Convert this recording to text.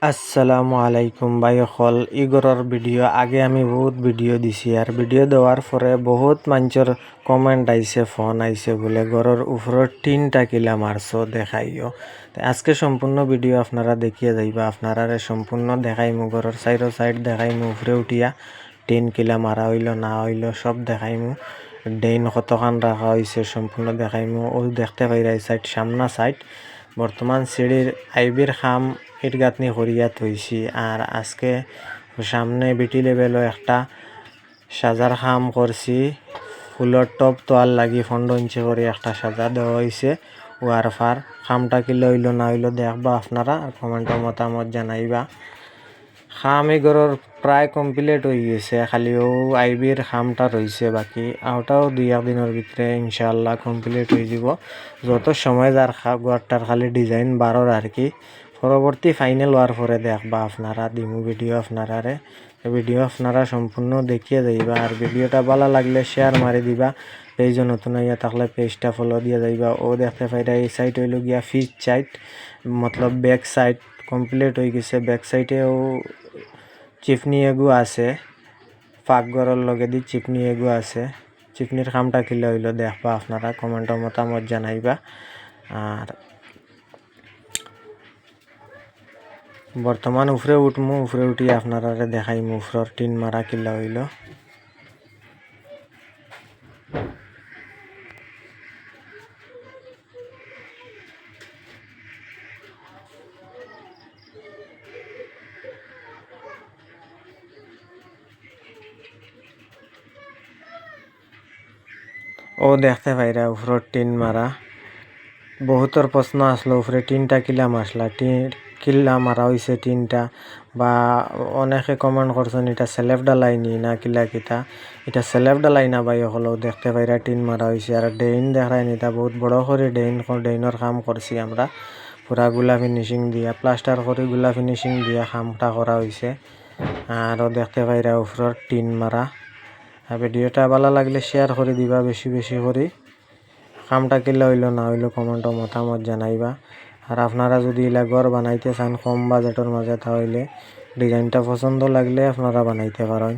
আসসালামু আলাইকুম ভাই হল ইগরর ভিডিও আগে আমি বহুত ভিডিও দিছি আর ভিডিও দেওয়ার পরে বহুত মানুষের কমেন্ট আইছে ফোন আইছে বলে ঘরের উপরের টিনটা কিলা মারছো দেখাইও আজকে সম্পূর্ণ ভিডিও আপনারা দেখিয়ে যাইবা আপনারা সম্পূর্ণ দেখাইমু ঘরের সাইড দেখাইমু উপরে উঠিয়া টিন কিলা মারা হইলো না হইলো সব দেখাইমু ডেইন কতখান রাখা হয়েছে সম্পূর্ণ দেখাইমু ও দেখতে পাইরা এই সাইড সামনা সাইড বর্তমান সিঁড়ির আইবির খাম ইট গাঁথনি করিয়া থইছি আর আজকে সামনে বিটি লেভেলও একটা সাজার খাম করছি ফুলের টপ তোয়ার লাগি 15 ইঞ্চি করে একটা সাজা দেওয়া হয়েছে ওয়ার ফার খামটা কি লইল না হইল দেখবা আপনারা আর কমেন্টের মতামত জানাইবা খাম এগরর প্রায় কমপ্লিট হয়ে গেছে খালি ও আইবির খামটা রয়েছে বাকি ওটাও 2-1 দিনের ভিতরে ইনশাআল্লাহ কমপ্লিট হয়ে যাব যত সময় যার ঘরটার খালি ডিজাইন বারোর আর কি পরবর্তী ফাইনাল হওয়ার পরে দেখবা আপনারা দিমু ভিডিও আপনারা সম্পূর্ণ দেখিয়ে যাইবা আর ভিডিওটা ভালো লাগলে শেয়ার মারি দিবা এই যে নতুন আইয়া থাকলে পেজটা ফলো দিয়ে যাইবা ও দেখতে পাইরা এই সাইড হইল গিয়া ফিচ সাইড মতলব ব্যাক সাইড কমপ্লিট হয়ে গেছে ব্যাক সাইডেও চিফনি এগু আছে পাকঘরের লগে দি চিফনি এগু আছে চিফনির খামটা কিলা হইল দেখবা আপনারা কমেন্টের মতামত জানাইবা আর বর্তমান উপরে উঠি আপনারা দেখাইমু উপরের টিন মারা কিলা হইল ও দেখতে পাইরা উপরের টিন মারা বহুতর প্রশ্ন আসলো উপরে টিনটা কিলা মারলা কিল্লা মারা হয়েছে টিনটা বা অনেকে কমেন্ট করছেন এটা সেলেফ ডালাইনি না কিলা কিতা এটা সেলেফ ডালাই না ভাই হলেও দেখতে পাইরা টিন মারা হয়েছে আর ড্রেন দেখায়নি এটা বহুত বড় করে ড্রেনের কাম করছি আমরা পুরা গুলা ফিনিশিং দিয়া প্লাস্টার করে গুলা ফিনিশিং দিয়া কামটা করা হয়েছে আরও দেখতে পাইরা উপরের টিন মারা আর ভিডিওটা ভালো লাগলে শেয়ার করে দিবা বেশি করে কামটা কিলা হইলো না হইলো কমেন্টও মতামত জানাইবা আর আপনারা যদি এলা ঘর বানাইতে চান কম বাজেটের মাঝে তাহলে ডিজাইনটা পছন্দ লাগলে আপনারা বানাইতে পারেন।